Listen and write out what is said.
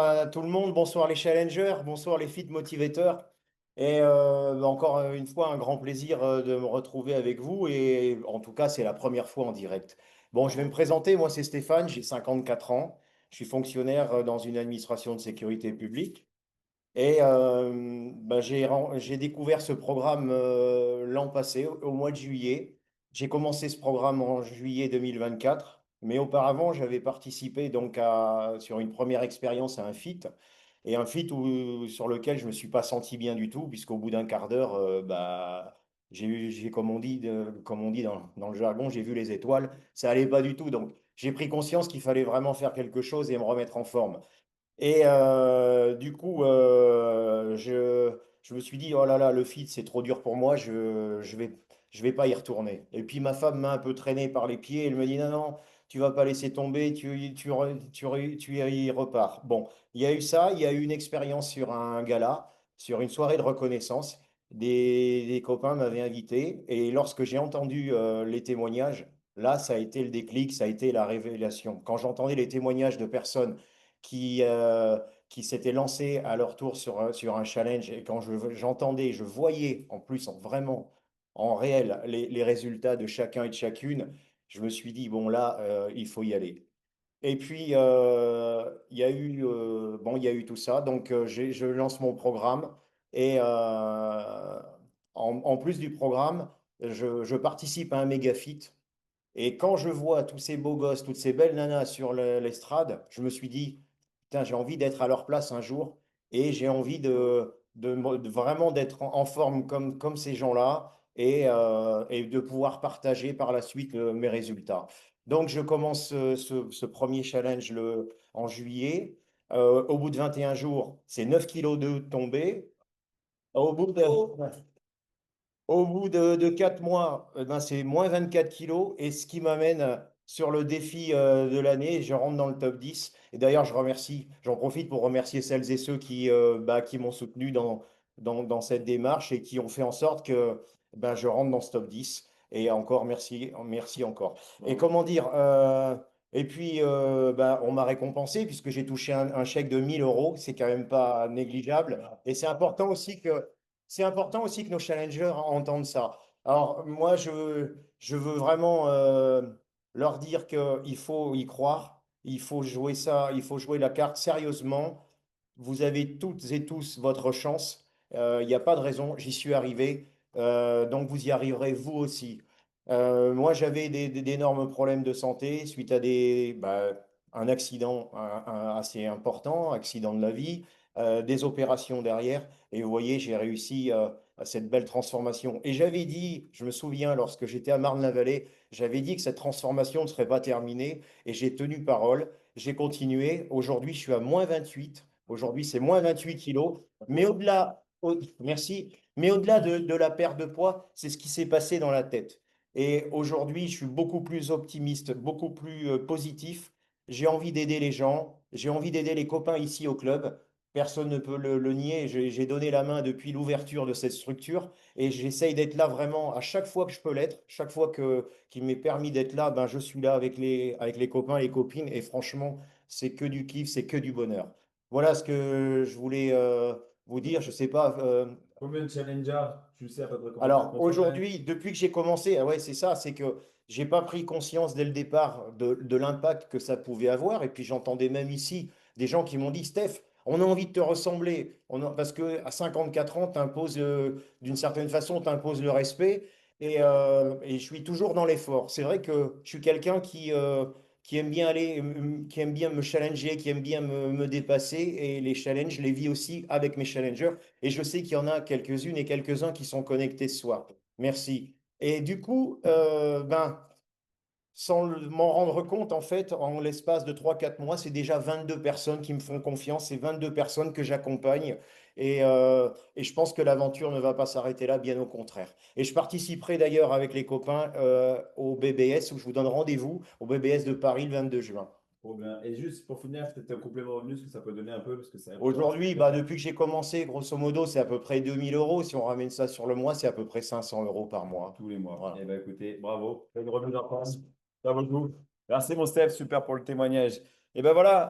À tout le monde, bonsoir les challengers, bonsoir les fit motivateurs. Et encore une fois, un grand plaisir de me retrouver avec vous. Et en tout cas, c'est la première fois en direct. Bon, je vais me présenter. Moi, c'est Stéphane, j'ai 54 ans. Je suis fonctionnaire dans une administration de sécurité publique. Et j'ai découvert ce programme l'an passé, au mois de juillet. J'ai commencé ce programme en juillet 2024, mais auparavant, j'avais participé sur une première expérience à un FIT, et un FIT sur lequel je ne me suis pas senti bien du tout, puisqu'au bout d'un quart d'heure, comme comme on dit dans le jargon, j'ai vu les étoiles, ça allait pas du tout. Donc, j'ai pris conscience qu'il fallait vraiment faire quelque chose et me remettre en forme. Et du coup, je me suis dit, oh là là, le feed, c'est trop dur pour moi, je vais pas y retourner. Et puis ma femme m'a un peu traîné par les pieds, elle me dit, non, non, tu vas pas laisser tomber, tu y repars. Bon, il y a eu ça, il y a eu une expérience sur un gala, sur une soirée de reconnaissance. Des copains m'avaient invité, et lorsque j'ai entendu les témoignages, là, ça a été le déclic, ça a été la révélation. Quand j'entendais les témoignages de personnes qui, euh, qui s'étaient lancés à leur tour sur un challenge. Et quand j'entendais, je voyais en plus vraiment en réel les résultats de chacun et de chacune, je me suis dit, bon là, il faut y aller. Et puis, il y a eu tout ça. Donc, je lance mon programme. Et en plus du programme, je participe à un méga fit. Et quand je vois tous ces beaux gosses, toutes ces belles nanas sur l'estrade, je me suis dit, putain, j'ai envie d'être à leur place un jour et j'ai envie de vraiment d'être en forme comme ces gens-là et de pouvoir partager par la suite mes résultats. Donc, je commence ce premier challenge en juillet. Au bout de 21 jours, c'est 9 kilos de tombée. Au bout de, Au bout de 4 mois, ben, c'est moins 24 kilos. Et ce qui m'amène sur le défi de l'année, je rentre dans le top 10. Et d'ailleurs, j'en profite pour remercier celles et ceux qui m'ont soutenu dans cette démarche et qui ont fait en sorte que je rentre dans ce top 10. Et encore, merci, merci encore. Et comment dire, et puis, on m'a récompensé puisque j'ai touché un chèque de 1 000 euros. C'est quand même pas négligeable. Et c'est important aussi que nos challengers entendent ça. Alors, moi, je veux vraiment leur dire qu'il faut y croire, il faut jouer ça, il faut jouer la carte sérieusement. Vous avez toutes et tous votre chance. Il n'y a pas de raison, j'y suis arrivé. Donc, vous y arriverez vous aussi. Moi, j'avais d'énormes problèmes de santé suite à un accident assez important, accident de la vie, des opérations derrière. Et vous voyez, j'ai réussi à cette belle transformation. Et j'avais dit, je me souviens, lorsque j'étais à Marne-la-Vallée, j'avais dit que cette transformation ne serait pas terminée. Et j'ai tenu parole. J'ai continué. Aujourd'hui, je suis à moins 28. Aujourd'hui, c'est moins 28 kilos. Mais merci. Mais au-delà de la perte de poids, c'est ce qui s'est passé dans la tête. Et aujourd'hui, je suis beaucoup plus optimiste, beaucoup plus positif. J'ai envie d'aider les gens. J'ai envie d'aider les copains ici au club. Personne ne peut le nier. J'ai donné la main depuis l'ouverture de cette structure et j'essaye d'être là vraiment à chaque fois que je peux l'être. Chaque fois qu'il m'est permis d'être là, ben, je suis là avec les copains, les copines et franchement, c'est que du kiff, c'est que du bonheur. Voilà ce que je voulais vous dire. Je sais pas. Combien de challengers? Tu sais à peu près combien tu as Alors consommé? aujourd'hui, depuis que j'ai commencé, ah ouais, c'est ça, c'est que j'ai pas pris conscience dès le départ de l'impact que ça pouvait avoir. Et puis j'entendais même ici des gens qui m'ont dit, Steph, on a envie de te ressembler. Parce que à 54 ans, d'une certaine façon, t'imposes le respect. Et je suis toujours dans l'effort. C'est vrai que je suis quelqu'un qui aime bien qui aime bien me challenger, qui aime bien me dépasser. Et les challenges, je les vis aussi avec mes challengers. Et je sais qu'il y en a quelques-unes et quelques-uns qui sont connectés ce soir. Merci. Et du coup, sans m'en rendre compte, en fait, en l'espace de 3 4 mois, c'est déjà 22 personnes qui me font confiance, c'est 22 personnes que j'accompagne. Et je pense que l'aventure ne va pas s'arrêter là, bien au contraire. Et je participerai d'ailleurs avec les copains au BBS, où je vous donne rendez-vous au BBS de Paris le 22 juin. Trop bien. Et juste pour finir, c'était un complément revenu, ce que ça peut donner un peu, parce que c'est important. Aujourd'hui, depuis que j'ai commencé, grosso modo, c'est à peu près 2 000 euros. Si on ramène ça sur le mois, c'est à peu près 500 euros par mois. Tous les mois. Voilà. Eh bien, écoutez, bravo. Une remise en forme. Ça vaut le coup. Merci, mon Steph. Super pour le témoignage. Et ben voilà.